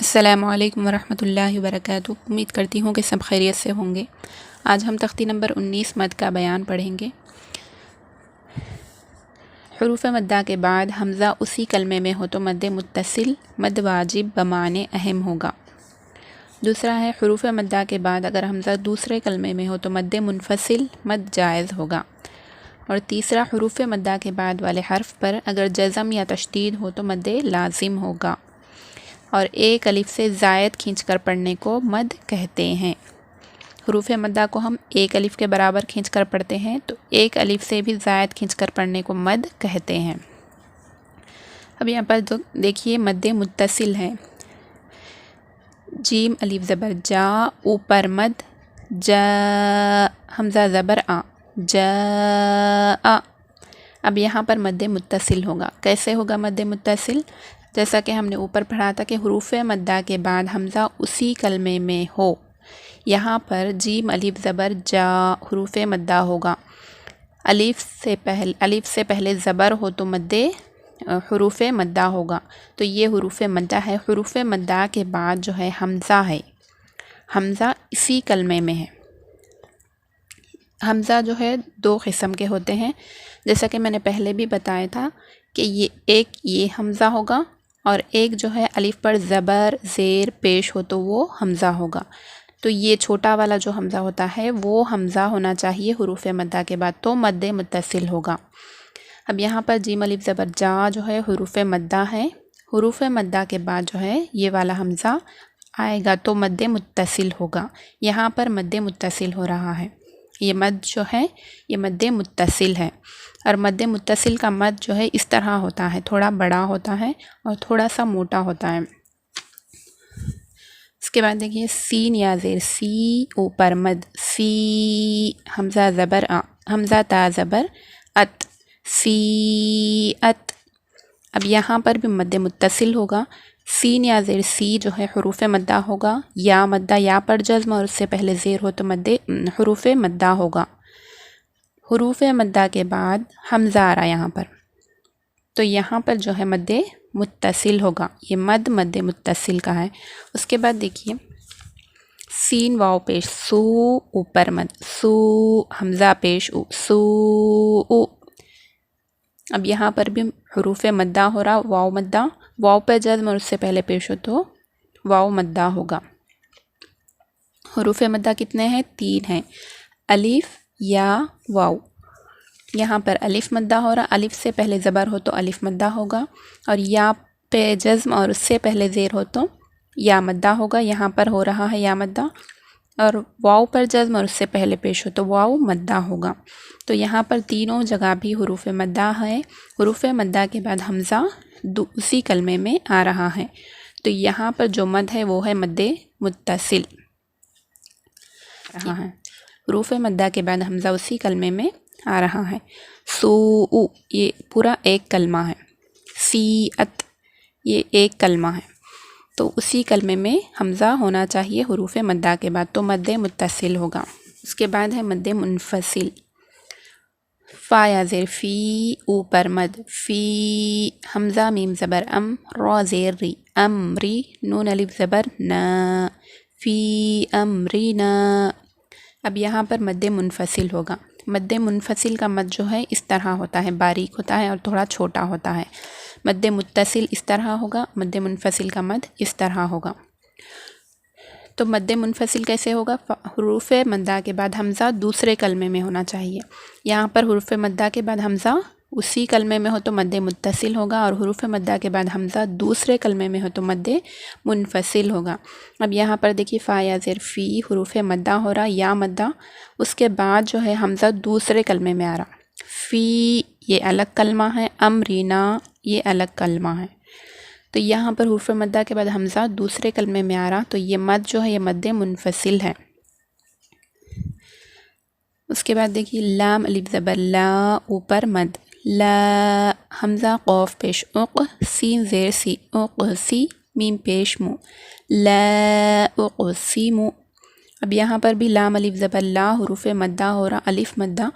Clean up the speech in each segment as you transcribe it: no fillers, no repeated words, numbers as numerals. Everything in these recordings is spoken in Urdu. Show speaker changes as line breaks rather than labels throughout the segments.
السلام علیکم ورحمۃ اللہ وبرکاتہ۔ امید کرتی ہوں کہ سب خیریت سے ہوں گے۔ آج ہم تختی نمبر 19 مد کا بیان پڑھیں گے۔ حروف مدہ کے بعد حمزہ اسی کلمے میں ہو تو مد متصل مد واجب بمعنی اہم ہوگا۔ دوسرا ہے حروف مدہ کے بعد اگر حمزہ دوسرے کلمے میں ہو تو مد منفصل مد جائز ہوگا۔ اور تیسرا حروف مدہ کے بعد والے حرف پر اگر جزم یا تشدید ہو تو مد لازم ہوگا۔ اور ایک الف سے زائد کھینچ کر پڑھنے کو مد کہتے ہیں۔ حروف مدہ کو ہم ایک الف کے برابر کھینچ کر پڑھتے ہیں تو ایک الف سے بھی زائد کھینچ کر پڑھنے کو مد کہتے ہیں۔ اب یہاں پر دیکھیے مد متصل ہے۔ جیم الف زبر جا، اوپر مد جا، حمزہ زبر آ، جا آ۔ اب یہاں پر مد متصل ہوگا۔ کیسے ہوگا مد متصل؟ جیسا کہ ہم نے اوپر پڑھا تھا کہ حروف مدہ کے بعد حمزہ اسی کلمے میں ہو۔ یہاں پر جیم الف زبر جا حروف مدہ ہوگا۔ الف سے پہلے زبر ہو تو مد حروف مدہ ہوگا۔ تو یہ حروف مدہ ہے۔ حروف مدہ کے بعد جو ہے حمزہ ہے، حمزہ اسی کلمے میں ہے۔ حمزہ جو ہے دو قسم کے ہوتے ہیں، جیسا کہ میں نے پہلے بھی بتایا تھا کہ یہ حمزہ ہوگا اور ایک جو ہے الف پر زبر زیر پیش ہو تو وہ حمزہ ہوگا۔ تو یہ چھوٹا والا جو حمزہ ہوتا ہے وہ حمزہ ہونا چاہیے حروف مدہ کے بعد، تو مد متصل ہوگا۔ اب یہاں پر جیم الف زبر جا جو ہے حروف مدہ ہے۔ حروف مدہ کے بعد جو ہے یہ والا حمزہ آئے گا تو مد متصل ہوگا۔ یہاں پر مد متصل ہو رہا ہے۔ یہ مد جو ہے یہ مد متصل ہے، اور مد متصل کا مد جو ہے اس طرح ہوتا ہے، تھوڑا بڑا ہوتا ہے اور تھوڑا سا موٹا ہوتا ہے۔ اس کے بعد دیکھیے سین یا زیر سی، اوپر مد سی، حمزہ زبر آ، حمزہ تا زبر ات، سی ات۔ اب یہاں پر بھی مد متصل ہوگا۔ سین یا زیر سی جو ہے حروف مدہ ہوگا، یا مدہ یا پر جزم اور اس سے پہلے زیر ہو تو مد حروف مدہ ہوگا۔ حروف مدہ کے بعد حمزہ آ رہا ہے یہاں پر، تو یہاں پر جو ہے مد متصل ہوگا۔ یہ مد متصل کا ہے۔ اس کے بعد دیکھیے سین واو پیش سو، اوپر مد سو، حمزہ پیش او، سو او۔ اب یہاں پر بھی حروف مدہ ہو رہا، واو مدہ، واو پہ جزم اور اس سے پہلے پیش ہو تو واو مدہ ہوگا۔ حروف مدہ کتنے ہیں؟ 3 ہیں، الف یا واو۔ یہاں پر الف مدہ ہو رہا، الف سے پہلے زبر ہو تو الف مدہ ہوگا، اور یا پہ جزم اور اس سے پہلے زیر ہو تو یا مدہ ہوگا۔ یہاں پر ہو رہا ہے یا مدہ، اور واو پر جزم اور اس سے پہلے پیش ہو تو واو مدہ ہوگا۔ تو یہاں پر تینوں جگہ بھی حروف مدہ ہے۔ حروف مدہ کے بعد حمزہ اسی کلمے میں آ رہا ہے، تو یہاں پر جو مد ہے وہ ہے مد متصل رہا ہے۔ حروف مدہ کے بعد حمزہ اسی کلمے میں آ رہا ہے۔ سو او، یہ پورا ایک کلمہ ہے۔ سی ات، یہ ایک کلمہ ہے، تو اسی کلمے میں حمزہ ہونا چاہیے حروف مدہ کے بعد، تو مد متصل ہوگا۔ اس کے بعد ہے مد منفصل۔ فا یا زیر فی، اوپر مد فی، حمزہ میم زبر ام، را زیر ری، امری، نون الف زبر نا، فی امرینا۔ اب یہاں پر مد منفصل ہوگا۔ مد منفصل کا مد جو ہے اس طرح ہوتا ہے، باریک ہوتا ہے اور تھوڑا چھوٹا ہوتا ہے۔ مد متصل اس طرح ہوگا، مد منفصل کا مد اس طرح ہوگا۔ تو مد منفصل کیسے ہوگا؟ حروف مدہ کے بعد حمزہ دوسرے کلمے میں ہونا چاہیے۔ یہاں پر حروف مدہ کے بعد حمزہ اسی کلمے میں ہو تو مد متصل ہوگا، اور حروف مدہ کے بعد حمزہ دوسرے کلمے میں ہو تو مد منفصل ہوگا۔ اب یہاں پر دیکھیے فا یا زیر فی، حروف مدہ ہو رہا، یا مدہ، اس کے بعد جو ہے حمزہ دوسرے کلمے میں آ رہا۔ فی یہ الگ کلمہ ہے، امرینا یہ الگ کلمہ ہے، تو یہاں پر حروف مدہ کے بعد حمزہ دوسرے کلمے میں آ رہا، تو یہ مد جو ہے یہ مد منفصل ہے۔ اس کے بعد دیکھیے لام الف زبر لا، اوپر مد لا، حمزہ قوف پیش اق، سین زیر سی، اقسی، میم پیش مو، لا اقسم۔ اب یہاں پر بھی لام الف زبر لا، حروف مدہ ہو رہا، الف مدہ،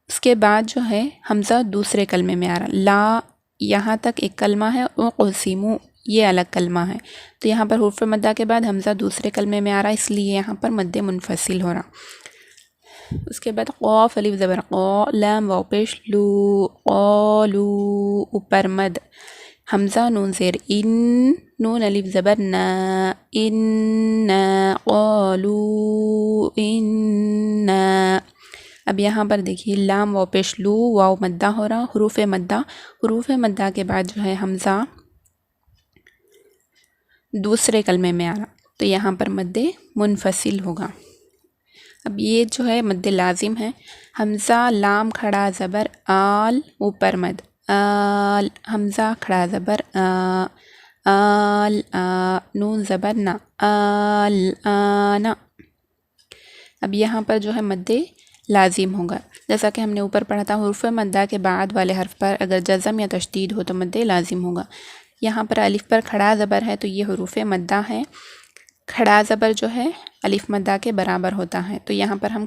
اس کے بعد جو ہے حمزہ دوسرے کلمے میں آ رہا، لا یہاں تک ایک کلمہ ہے، اقسم یہ الگ کلمہ ہے. تو یہاں پر حروف مدہ کے بعد حمزہ دوسرے کلمے میں آ رہا ہے، اس لیے یہاں پر مد منفصل ہو رہا. اس کے بعد قاف الف زبر قا، لام واو پیش لو، قالو اوپر مد، حمزہ نون زیر ان، نون الف زبر نا، انا قالو انا. اب یہاں پر دیکھیے لام واو پیش لو، واو مدہ ہو رہا، حروف مدہ کے بعد جو ہے حمزہ دوسرے کلمے میں آ رہا، تو یہاں پر مد منفصل ہوگا. اب یہ جو ہے مد لازم ہے. حمزہ لام کھڑا زبر آل، اوپر مد آل، حمزہ کھڑا زبر آل، نون زبر نا، آل آنا. اب یہاں پر جو ہے مد لازم ہوگا، جیسا کہ ہم نے اوپر پڑھا تھا حروف مدہ کے بعد والے حرف پر اگر جزم یا تشدید ہو تو مد لازم ہوگا. یہاں پر الف پر کھڑا زبر ہے تو یہ حروف مدہ ہے. کھڑا زبر جو ہے الف مدہ کے برابر ہوتا ہے، تو یہاں پر ہم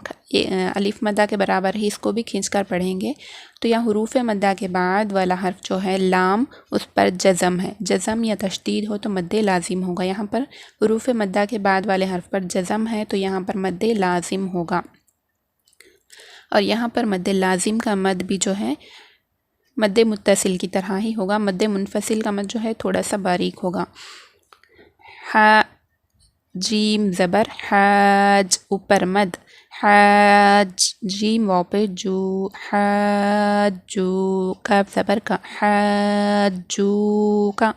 الف مدہ کے برابر ہی اس کو بھی کھینچ کر پڑھیں گے. تو یہاں حروف مدہ کے بعد والا حرف جو ہے لام، اس پر جزم ہے، جزم یا تشدید ہو تو مد لازم ہوگا. یہاں پر حروف مدہ کے بعد والے حرف پر جزم ہے تو یہاں پر مد لازم ہوگا. اور یہاں پر مد لازم کا مد بھی جو ہے مد متصل کی طرح ہی ہوگا. مد منفصل کا مد جو ہے تھوڑا سا باریک ہوگا. ہا جیم زبر حاج، اوپر مد حاج، جیم واو پہ جو، حاجو، کاف زبر کا، حاجو کا.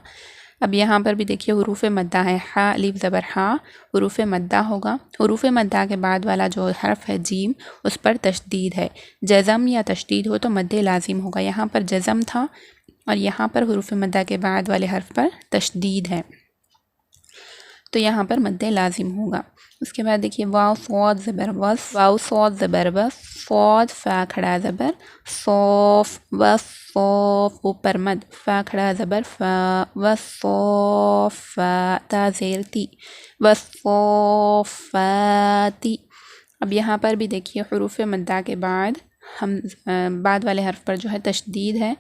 اب یہاں پر بھی دیکھیے حروف مدہ ہے، ہا الف زبر ہا، حروف مدہ ہوگا. حروف مدہ کے بعد والا جو حرف ہے جیم، اس پر تشدید ہے. جزم یا تشدید ہو تو مد لازم ہوگا. یہاں پر جزم تھا اور یہاں پر حروف مدہ کے بعد والے حرف پر تشدید ہے، تو یہاں پر مد لازم ہوگا. اس کے بعد دیکھیے واو صاد زبر وس، واو صاد زبر وس، صاد فا کھڑا زبر صوف، وس صوف، اوپر مد، فا کھڑا زبر فا، وس صوف فا، تا زیر تی، وس صوفاتی. اب یہاں پر بھی دیکھیے حروف مدہ کے بعد ہم بعد والے حرف پر جو ہے تشدید ہے،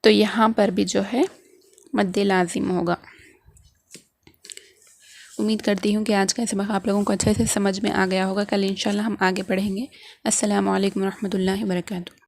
تو یہاں پر بھی جو ہے مد لازم ہوگا. امید کرتی ہوں کہ آج کا سبق آپ لوگوں کو اچھے سے سمجھ میں آ گیا ہوگا. کل انشاءاللہ ہم آگے پڑھیں گے. السلام علیکم ورحمۃ اللہ وبرکاتہ.